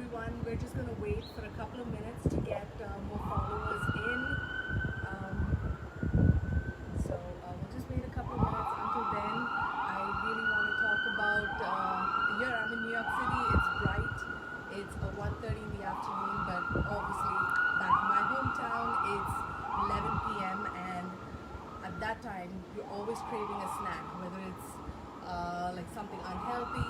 everyone. We're just going to wait for a couple of minutes to get more followers in. We'll just wait a couple of minutes. Until then, I really want to talk about here. I'm in New York City. It's bright. It's 1:30 in the afternoon, but obviously back in my hometown, it's 11 p.m. and at that time, you're always craving a snack, whether it's like something unhealthy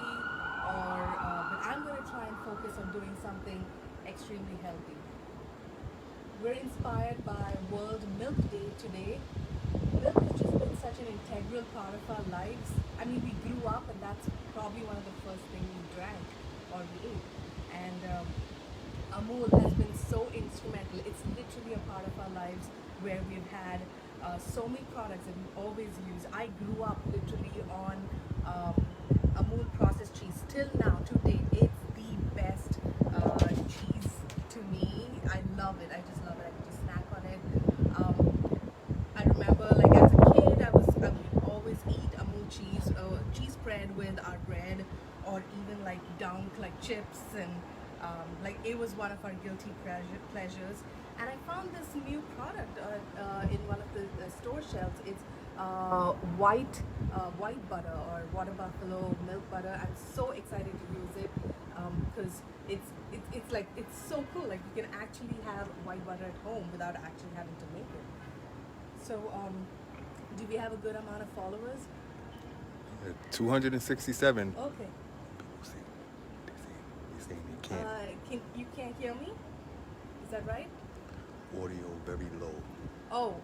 or but I'm going to try and focus on doing something extremely healthy. We're inspired by World Milk Day today. Milk has just been such an integral part of our lives. I mean, we grew up and that's probably one of the first things we drank or we ate. And Amul has been so instrumental. It's literally a part of our lives where we've had so many products that we always use. I grew up literally on Amul processed cheese. Till now, to date, it's the best cheese to me. I love it. I just love it. I can just snack on it. I remember, like as a kid, I would always eat Amul cheese, cheese spread with our bread, or even like dunk like chips, and like it was one of our guilty pleasures. And I found this new product in one of the store shelves. It's white butter or water buffalo milk butter. I'm so excited to use it because it's like it's so cool. Like you can actually have white butter at home without actually having to make it. So, do we have a good amount of followers? 267. Okay. People say they can't. You can't hear me? Is that right? Audio very low. Oh,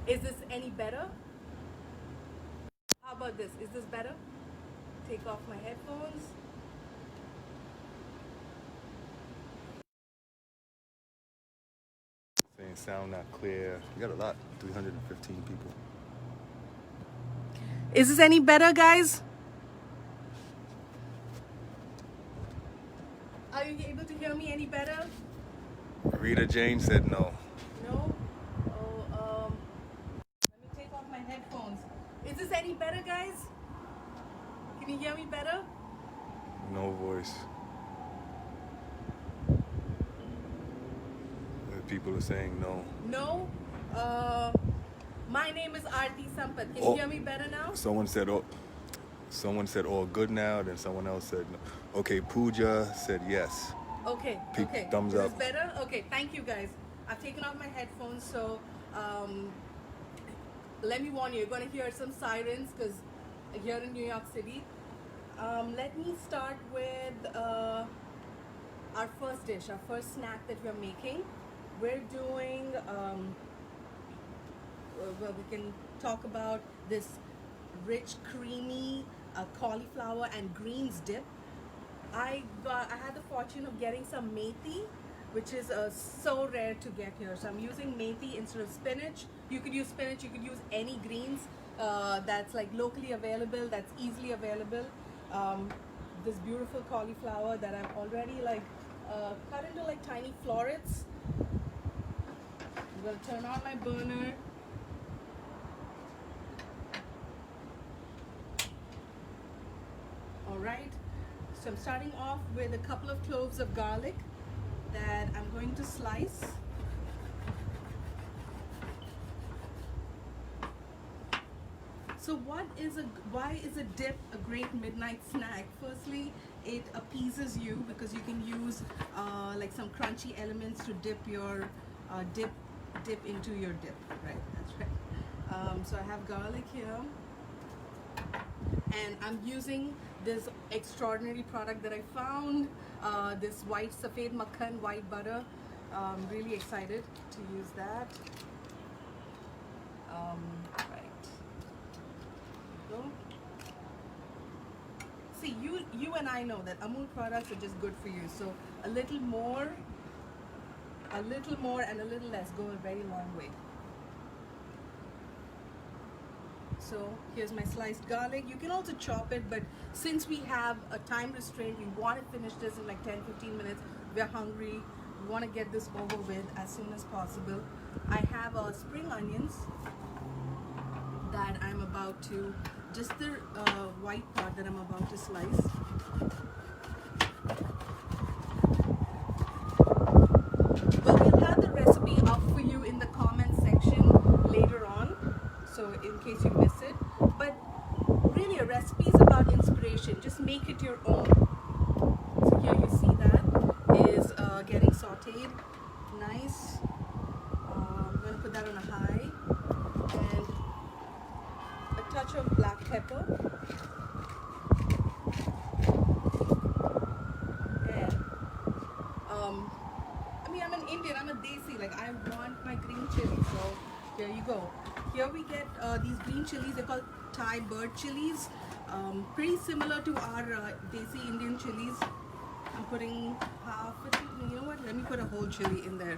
is this any better? How about this? Is this better? Take off my headphones. Saying sound not clear. You got a lot. 315 people. Is this any better, guys? Are you able to hear me any better? Rita Jane said no. No? Oh, let me take off my headphones. Is this any better, guys? Can you hear me better? No voice. People are saying no. No? My name is Aarthi Sampath. Can you hear me better now? Someone said all good now, then someone else said no. Okay, Pooja said yes. Okay, okay. Thumbs Is up. this better? Okay, thank you guys. I've taken off my headphones, so let me warn you, you're going to hear some sirens because here in New York City. Let me start with our first dish, our first snack that we're making. We're doing, well, we can talk about this rich, creamy cauliflower and greens dip. I had the fortune of getting some methi, which is so rare to get here. So I'm using methi instead of spinach. You could use spinach, you could use any greens that's like locally available, that's easily available. This beautiful cauliflower that I've already like cut into like tiny florets. I'm gonna turn on my burner. All right. So I'm starting off with a couple of cloves of garlic that I'm going to slice. So why is a dip a great midnight snack? Firstly, it appeases you because you can use like some crunchy elements to dip your dip into your dip. Right, that's right. So I have garlic here, and I'm using this extraordinary product that I found, this white Safed Makhan white butter. I'm really excited to use that. Right. Go. See, you and I know that Amul products are just good for you. So a little more, and a little less go a very long way. So here's my sliced garlic. You can also chop it, but since we have a time restraint, we want to finish this in like 10-15 minutes. We're hungry. We want to get this over with as soon as possible. I have spring onions that I'm about to, just the white part that I'm about to slice. make it your own. So here you see that is getting sauteed. Nice. I'm going to put that on a high. And a touch of black pepper. And I mean, I'm an Indian, I'm a desi, like I want my green chili. So here you go. Here we get these green chilies. They're called Thai bird chilies. Pretty similar to our desi Indian chilies. I'm putting half of it. You know what? Let me put a whole chili in there.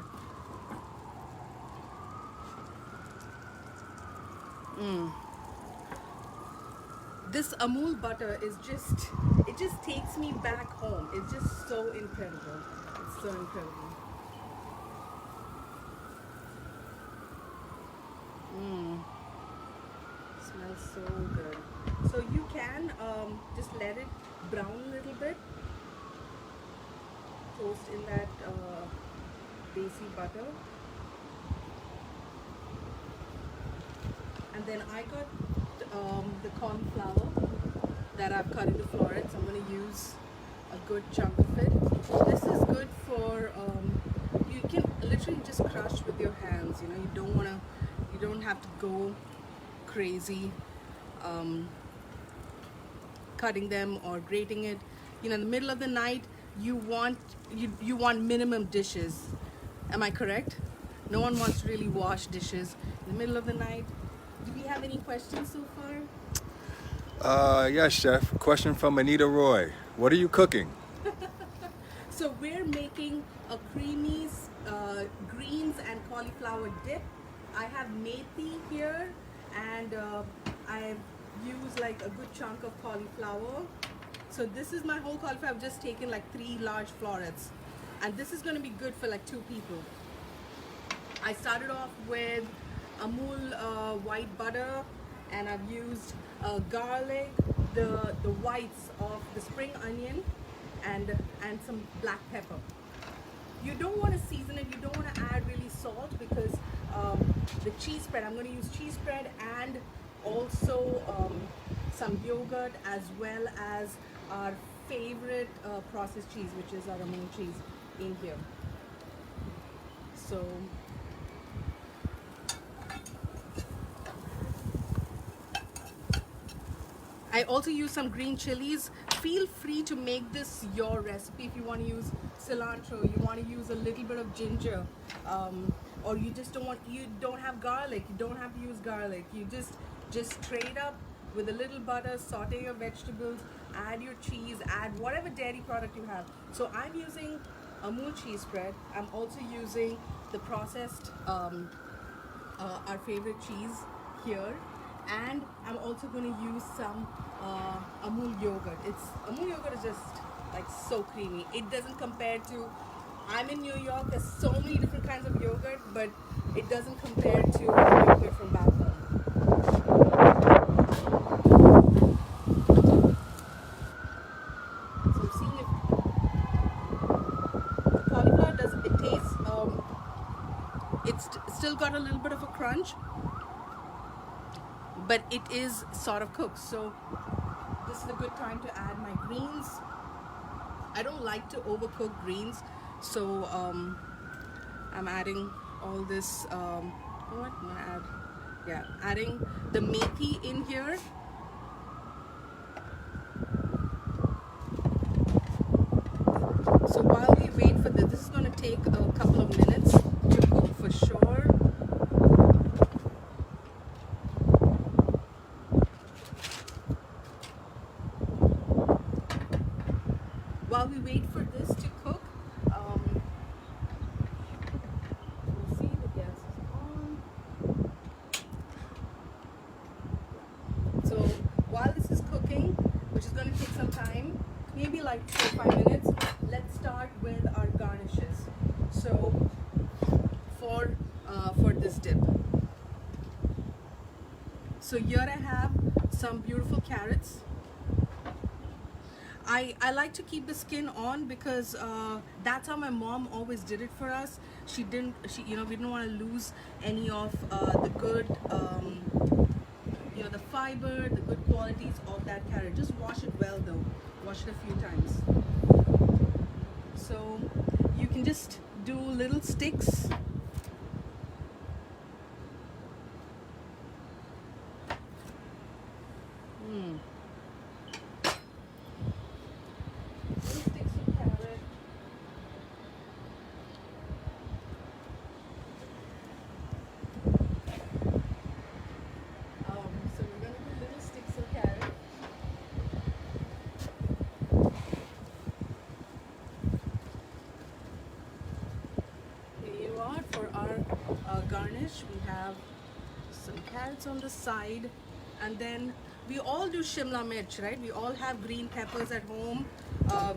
This Amul butter is just, it just takes me back home. It's just so incredible. It's so incredible. Smells so good. So you can just let it brown a little bit. Toast in that desi butter. And then I got the cauliflower that I've cut into florets. I'm going to use a good chunk of it. This is good for, you can literally just crush with your hands. You know, you don't have to go crazy cutting them or grating it. You know, in the middle of the night, you want minimum dishes. Am I correct? No one wants to really wash dishes in the middle of the night. Do we have any questions so far? Yes, chef. Question from Anita Roy. What are you cooking? So we're making a creamy greens and cauliflower dip. I have methi here, and I've used like a good chunk of cauliflower. So this is my whole cauliflower. I've just taken like 3 large florets, and this is going to be good for like 2 people. I started off with Amul white butter, and I've used garlic, the whites of the spring onion, and some black pepper. You don't want to season it. You don't want to add really salt because the cheese spread, I'm going to use cheese spread and also some yogurt, as well as our favorite processed cheese, which is our Amul cheese, in here. So I also use some green chilies. Feel free to make this your recipe. If you want to use cilantro, you want to use a little bit of ginger, or you just don't have garlic. You don't have to use garlic. You just straight up with a little butter, saute your vegetables, add your cheese, add whatever dairy product you have. So I'm using Amul cheese spread. I'm also using the processed, our favorite cheese here. And I'm also going to use some Amul yogurt. Amul yogurt is just like so creamy. It doesn't compare to, I'm in New York, there's so many different kinds of yogurt, but it doesn't compare to yogurt from back home. So I'm seeing if the cauliflower it's still got a little bit of a crunch, but it is sort of cooked. So this is a good time to add my greens. I don't like to overcook greens, so I'm adding all this. What I'm gonna add? Yeah, adding the methi in here. So while we wait for this is going to take a couple of minutes to cook for sure. While we wait for this to cook, we'll see the gas is on. So while this is cooking, which is going to take some time, maybe like 4 or 5 minutes, let's start with our garnishes. So for this dip, so here I have some beautiful carrots. I like to keep the skin on because that's how my mom always did it for us. We didn't want to lose any of the good, the fiber, the good qualities of that carrot. Just wash it well though. wash it a few times. So you can just do little sticks. Little sticks of carrot. So we're gonna do little sticks of carrot. Here you are for our garnish. We have some carrots on the side, and then we all do shimla mirch, right? We all have green peppers at home.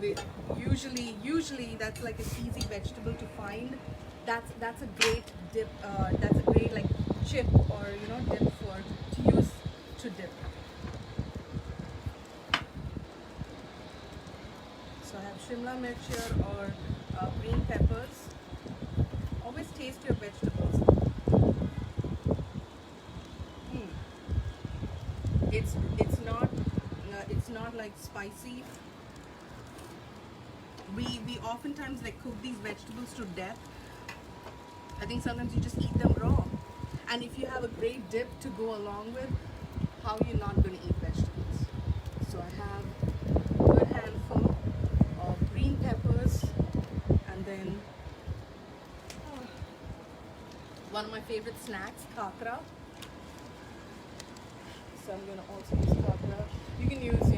We usually that's like an easy vegetable to find. That's a great dip. That's a great like chip or dip to use to dip. So I have shimla mirch here or green peppers. Always taste your vegetables. It's not like spicy. We oftentimes like cook these vegetables to death. I think sometimes you just eat them raw. And if you have a great dip to go along with, how are you not going to eat vegetables? So I have a good handful of green peppers, and then one of my favorite snacks, kakra. So I'm going to also use kakra. You can use,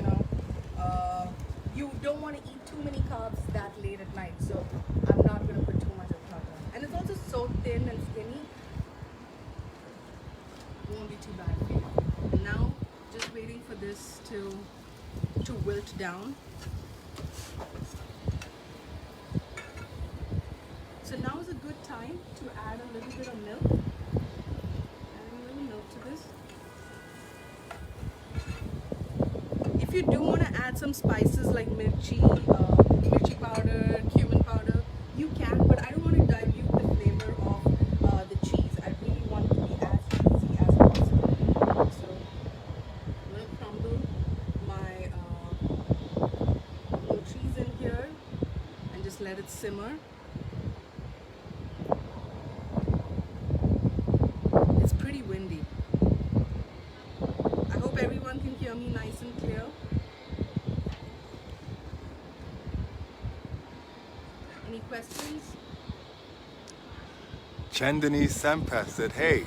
you don't want to eat too many carbs that late at night, so I'm not going to put too much of kakra. And it's also so thin and skinny, it won't be too bad for you. And now, just waiting for this to wilt down. So now is a good time to add a little bit of milk. Adding a little milk to this. If you do want to add some spices like mirchi powder, cumin powder, you can, but I don't want to dilute the flavor of the cheese. I really want it to be as cheesy as possible. So I'm going to crumble my little cheese in here and just let it simmer. It's pretty windy. I hope everyone can hear me nice and clear. Any questions? Chandani Sampath said, hey.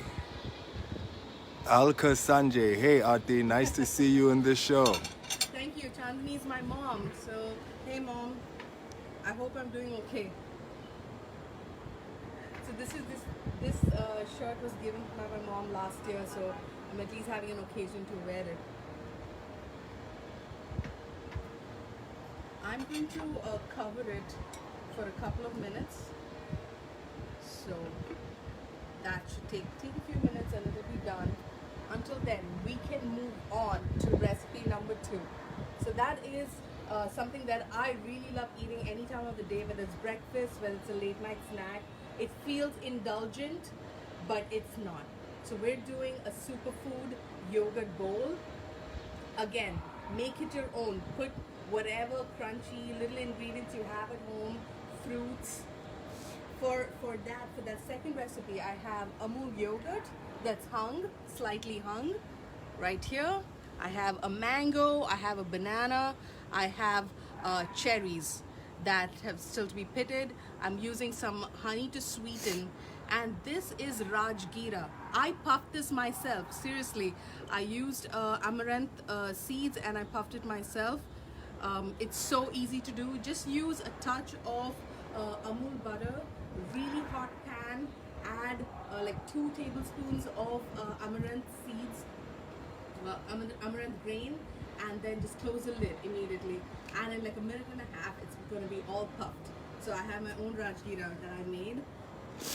Alka Sanjay, hey Aarthi, nice to see you in this show. Thank you. Chandni is my mom. So, hey mom. I hope I'm doing okay. So this shirt was given by my mom last year, so I'm at least having an occasion to wear it. I'm going to cover it for a couple of minutes. So that should take a few minutes and it'll be done. Until then, we can move on to recipe number 2. So that is something that I really love eating any time of the day, whether it's breakfast, whether it's a late night snack. It feels indulgent, but it's not. So we're doing a superfood yogurt bowl. Again, make it your own. Put whatever crunchy little ingredients you have at home, fruits. For that second recipe, I have Amul yogurt that's slightly hung, right here. I have a mango, I have a banana, I have cherries that have still to be pitted. I'm using some honey to sweeten, and this is Rajgira. I puffed this myself, seriously. I used amaranth seeds and I puffed it myself. It's so easy to do. Just use a touch of Amul butter, really hot pan, add like 2 tablespoons of amaranth seeds, amaranth grain, and then just close the lid immediately. And in like a minute and a half, it's going to be all puffed. So I have my own Rajgira that I made.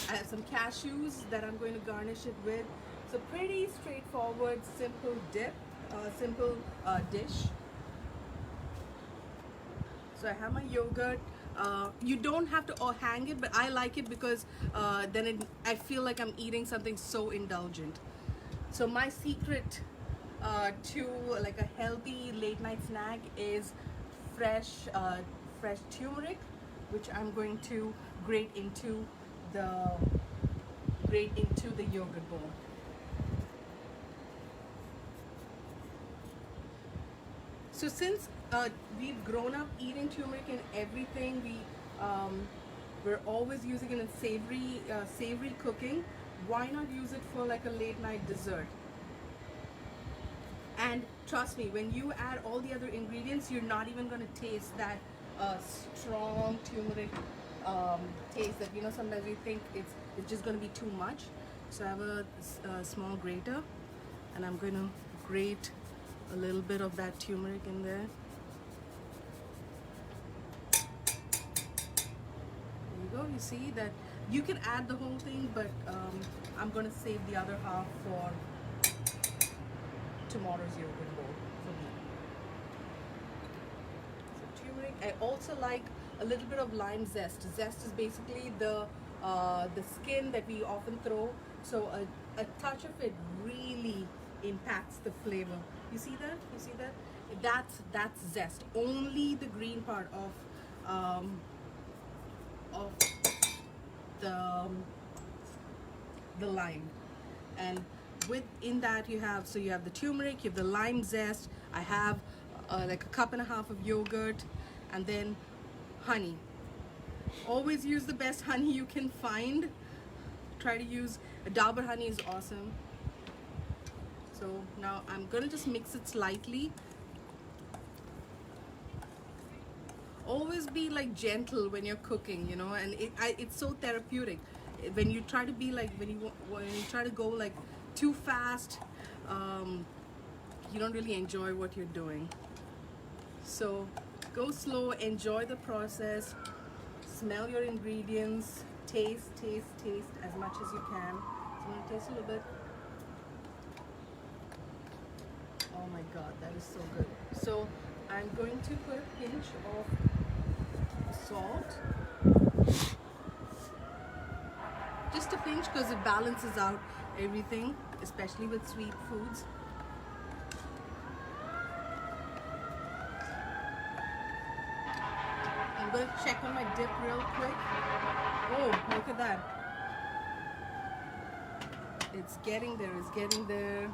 I have some cashews that I'm going to garnish it with. So pretty straightforward, simple dish. So I have my yogurt. You don't have to hang it, but I like it because then I feel like I'm eating something so indulgent. So my secret to like a healthy late night snack is fresh turmeric, which I'm going to grate into the yogurt bowl. So since we've grown up eating turmeric in everything, we're always using it in savory cooking. Why not use it for like a late night dessert? And trust me, when you add all the other ingredients, you're not even going to taste that strong turmeric taste that, you know, sometimes we think it's just going to be too much. So I have a small grater, and I'm going to grate a little bit of that turmeric in there. There you go. You see that you can add the whole thing, but I'm going to save the other half for tomorrow's yogurt bowl for me. So turmeric. I also like a little bit of lime zest. Zest is basically the skin that we often throw. So a touch of it really impacts the flavor. You see that? You see that? That's zest. Only the green part of the lime. And within that you have the turmeric, you have the lime zest. I have like a cup and a half of yogurt, and then honey. Always use the best honey you can find. Try to use Dabur honey is awesome. So now I'm gonna just mix it slightly. Always be like gentle when you're cooking, you know, and it's so therapeutic. When you try to be like, when you try to go like too fast, you don't really enjoy what you're doing. So go slow, enjoy the process, smell your ingredients, taste as much as you can. So I'm gonna taste a little bit. Oh my God, that is so good. So I'm going to put a pinch of salt. Just a pinch, because it balances out everything, especially with sweet foods. I'm going to check on my dip real quick. Oh, look at that. It's getting there, it's getting there.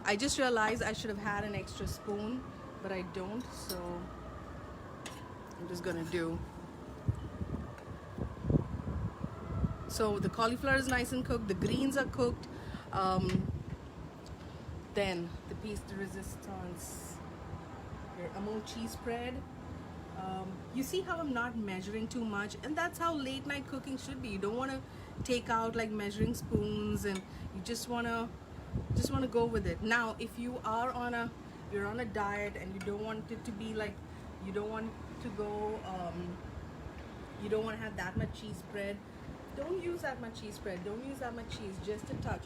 I just realized I should have had an extra spoon, but I don't, so I'm just gonna do. So the cauliflower is nice and cooked, the greens are cooked. Then the piece de resistance, your Amul cheese spread. You see how I'm not measuring too much, and that's how late night cooking should be. You don't want to take out like measuring spoons, and you just want to go with it. Now if you are on a diet and you don't want it to be like, you don't want to go, you don't want to have that much cheese spread, don't use that much cheese spread, don't use that much cheese, just a touch.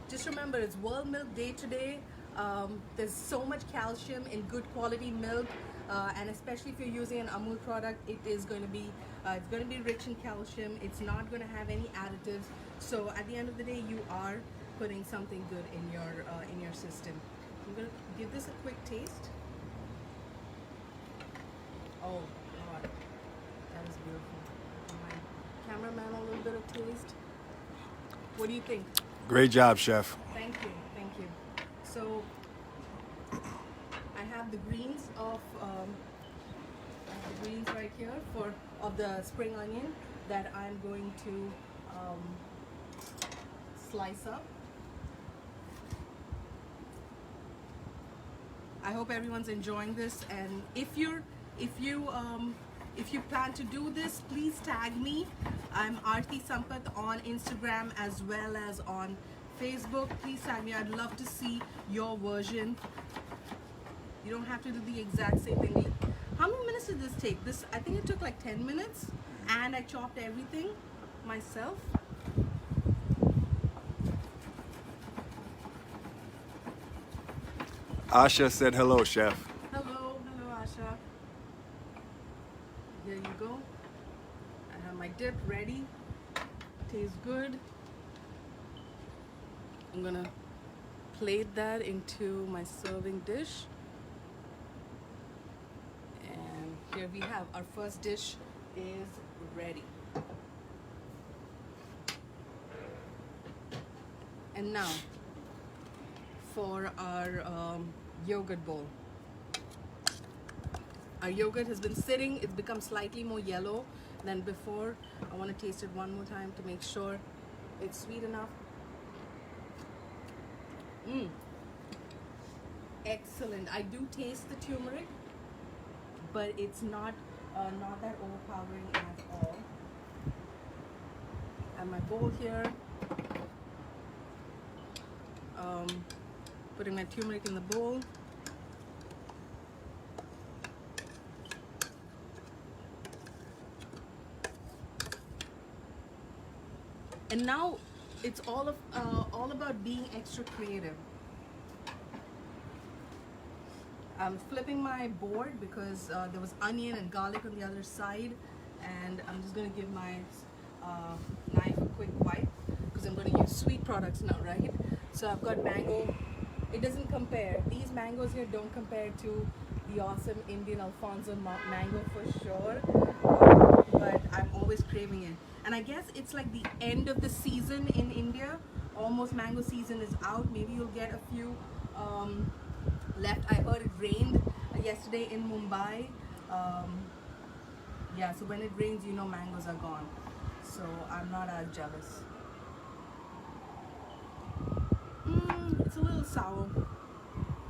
Just remember, it's World Milk Day today. There's so much calcium in good quality milk, and especially if you're using an Amul product, it is going to be rich in calcium. It's not going to have any additives. So at the end of the day, you are putting something good in your system. I'm going to give this a quick taste. Oh God, that is beautiful. My cameraman, a little bit of taste. What do you think? Great job, chef. Thank you, thank you. So I have the greens right here of the spring onion that I'm going to slice up. I hope everyone's enjoying this, and if you plan to do this, please tag me. I'm Aarthi Sampath on Instagram as well as on Facebook. Please tag me. I'd love to see your version. You don't have to do the exact same thing. How many minutes did this take? I think it took like 10 minutes, and I chopped everything myself. Asha said hello, chef. Hello, Asha. There you go. I have my dip ready. Tastes good. I'm gonna plate that into my serving dish. here we have our first dish is ready. And now for our yogurt bowl. Our yogurt has been sitting, it's become slightly more yellow than before. I want to taste it one more time to make sure it's sweet enough. Excellent. I do taste the turmeric, but it's not that overpowering at all. And my bowl here. Putting my turmeric in the bowl. And now it's all about being extra creative. I'm flipping my board because there was onion and garlic on the other side, and I'm just going to give my knife a quick wipe because I'm going to use sweet products now, right? So I've got mango. It doesn't compare. These mangoes here don't compare to the awesome Indian Alfonso mango for sure, but I'm always craving it. And I guess it's like the end of the season in India. Almost mango season is out. Maybe you'll get a few left. I heard it rained yesterday in Mumbai. Yeah, so when it rains, you know mangoes are gone. So I'm not as jealous. It's a little sour,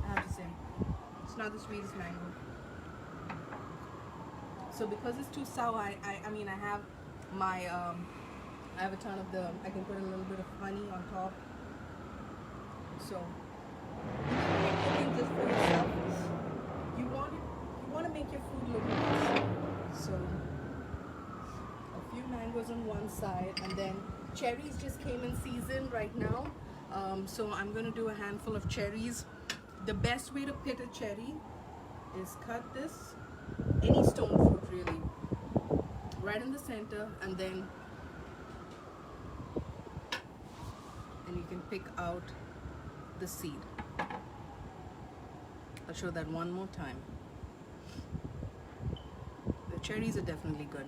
I have to say. It's not the sweetest mango. So because it's too sour, I mean I have my I have a ton of I can put a little bit of honey on top. So you're cooking just for yourself. You want to make your food look nice. So a few mangoes on one side, and then cherries just came in season right now. So I'm going to do a handful of cherries. The best way to pit a cherry is cut this, any stone fruit really, right in the center, and you can pick out the seed. I'll show that one more time. The cherries are definitely good.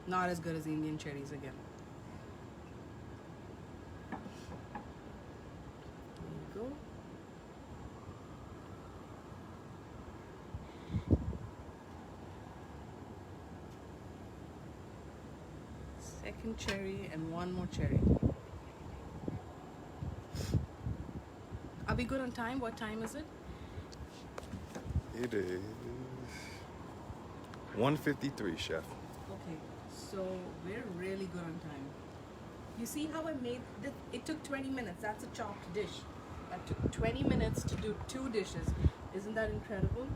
Not as good as Indian cherries again. There you go. Second cherry and one more cherry. Are we good on time? What time is it? It is 1:53, chef. Okay, so we're really good on time. You see how I made this? It took 20 minutes. That's a chopped dish. That took 20 minutes to do 2 dishes. Isn't that incredible?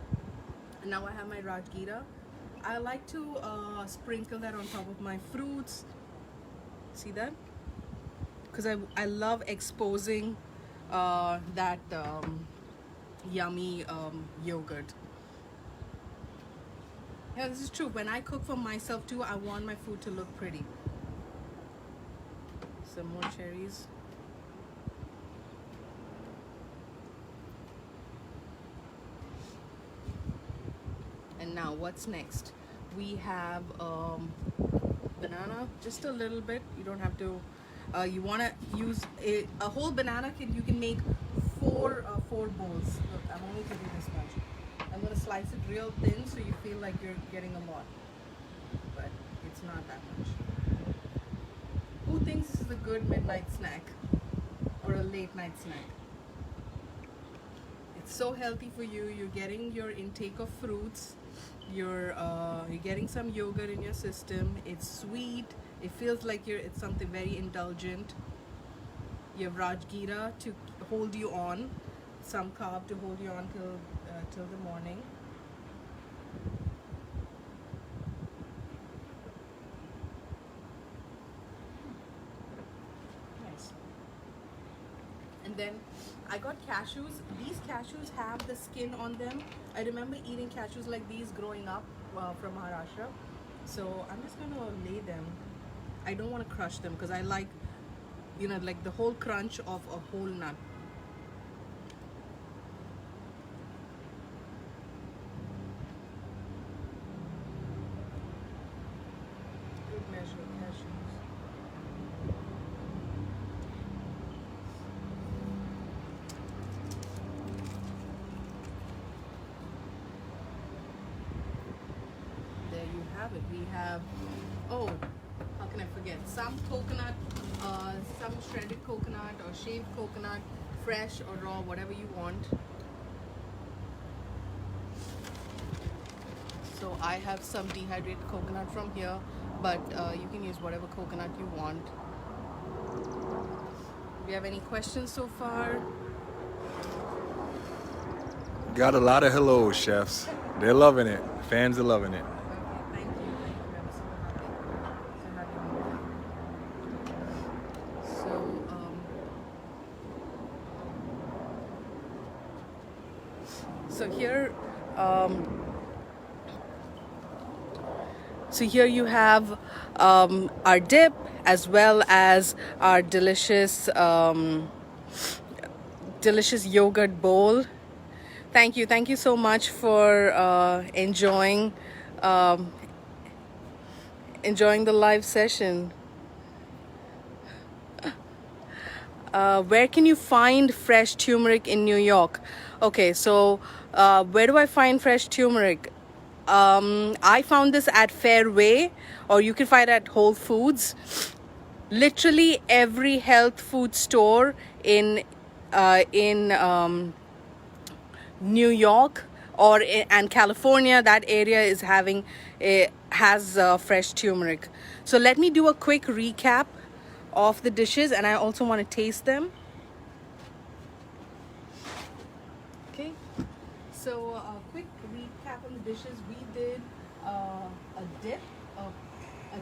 And now I have my rajgira. I like to sprinkle that on top of my fruits. See that? Because I love exposing that yummy yogurt. Yeah, this is true. When I cook for myself too, I want my food to look pretty. Some more cherries. And now what's next? We have banana, just a little bit. You don't have to. You want to use a whole banana. You can make four bowls. Look, I'm only taking this much. I'm gonna slice it real thin so you feel like you're getting a lot, but it's not that much. Who thinks this is a good midnight snack or a late night snack? It's so healthy for you. You're getting your intake of fruits. You're getting some yogurt in your system. It's sweet. It feels like it's something very indulgent. You have rajgira to hold you on, some carb to hold you on till the morning. Nice. And then I got cashews. These cashews have the skin on them. I remember eating cashews like these growing up from Maharashtra. So I'm just gonna lay them. I don't want to crush them because I like, like the whole crunch of a whole nut. have it. We have, oh, how can I forget? Some coconut, some shredded coconut or shaved coconut, fresh or raw, whatever you want. So I have some dehydrated coconut from here, but you can use whatever coconut you want. Do you have any questions so far? Got a lot of hellos, chefs. They're loving it. Fans are loving it. Okay, thank you. I'm so happy. So happy. So here you have our dip as well as our delicious delicious yogurt bowl. Thank you so much for enjoying the live session. Where can you find fresh turmeric in New York? Okay, so where do I find fresh turmeric? I found this at Fairway, or you can find it at Whole Foods. Literally every health food store in New York and California, that area is has fresh turmeric. So let me do a quick recap of the dishes, and I also want to taste them. Okay, so a quick recap on the dishes. We did a dip, a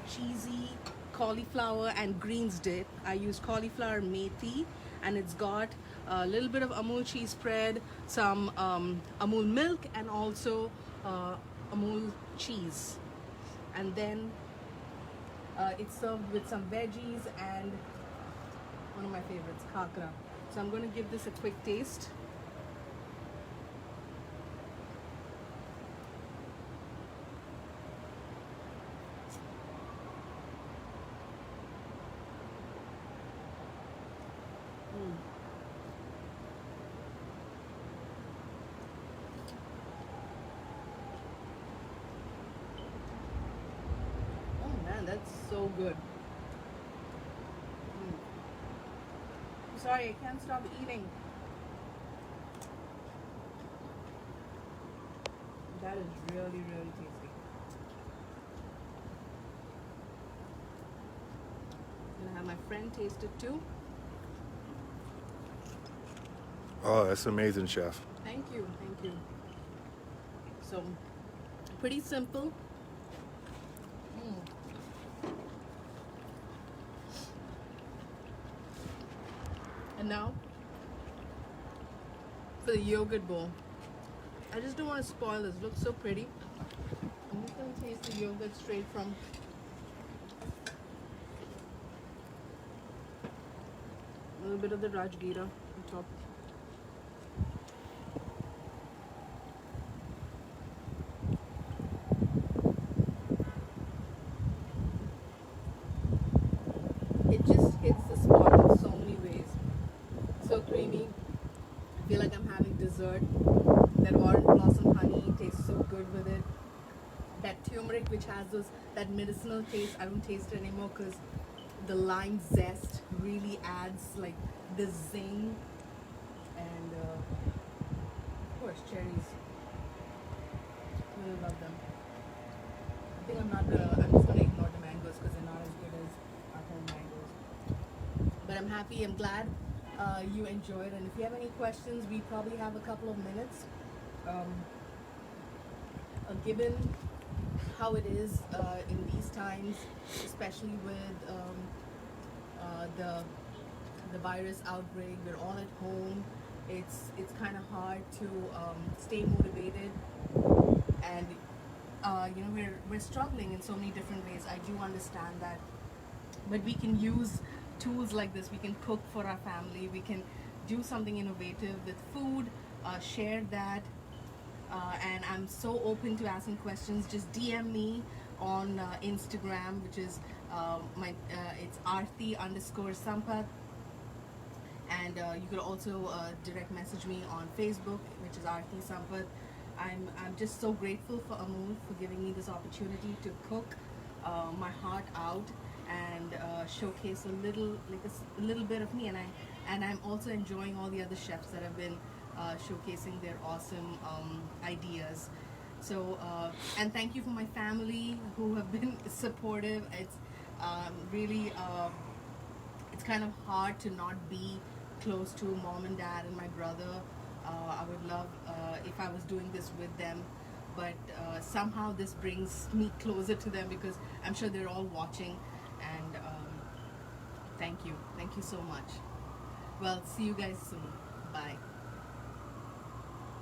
cheesy cauliflower and greens dip. I used cauliflower methi, and it's got a little bit of Amul cheese spread, some Amul milk, and also Amul cheese. And then it's served with some veggies and one of my favorites, kakra. So I'm going to give this a quick taste. That's so good. Sorry, I can't stop eating. That is really, really tasty. I'm gonna have my friend taste it too. Oh, that's amazing, chef. Thank you. So, pretty simple. And now for the yogurt bowl. I just don't want to spoil this. It looks so pretty. I'm just going to taste the yogurt straight from a little bit of the Rajgira on top. It just hits the spot in so many ways. So creamy. I feel like I'm having dessert. That orange blossom honey tastes so good with it. That turmeric, which has that medicinal taste, I don't taste it anymore because the lime zest really adds like the zing. And of course, cherries. Really love them. I think I'm just gonna ignore the mangoes because they're not as good as our home mangoes. But I'm happy. I'm glad you enjoyed. And if you have any questions, we probably have a couple of minutes. Given how it is in these times, especially with the virus outbreak, we're all at home. It's kind of hard to stay motivated, and we're struggling in so many different ways. I do understand that, but we can use tools like this. We can cook for our family. We can do something innovative with food. Share that. And I'm so open to asking questions. Just DM me on Instagram, which is it's Aarthi_Sampath, and you could also direct message me on Facebook, which is Aarthi Sampath. I'm just so grateful for Amul for giving me this opportunity to cook my heart out and showcase a little bit of me, and I'm also enjoying all the other chefs that have been showcasing their awesome ideas. So and thank you for my family who have been supportive. It's really it's kind of hard to not be close to mom and dad and my brother. I would love if I was doing this with them, but somehow this brings me closer to them because I'm sure they're all watching. And thank you so much. Well, see you guys soon. Bye.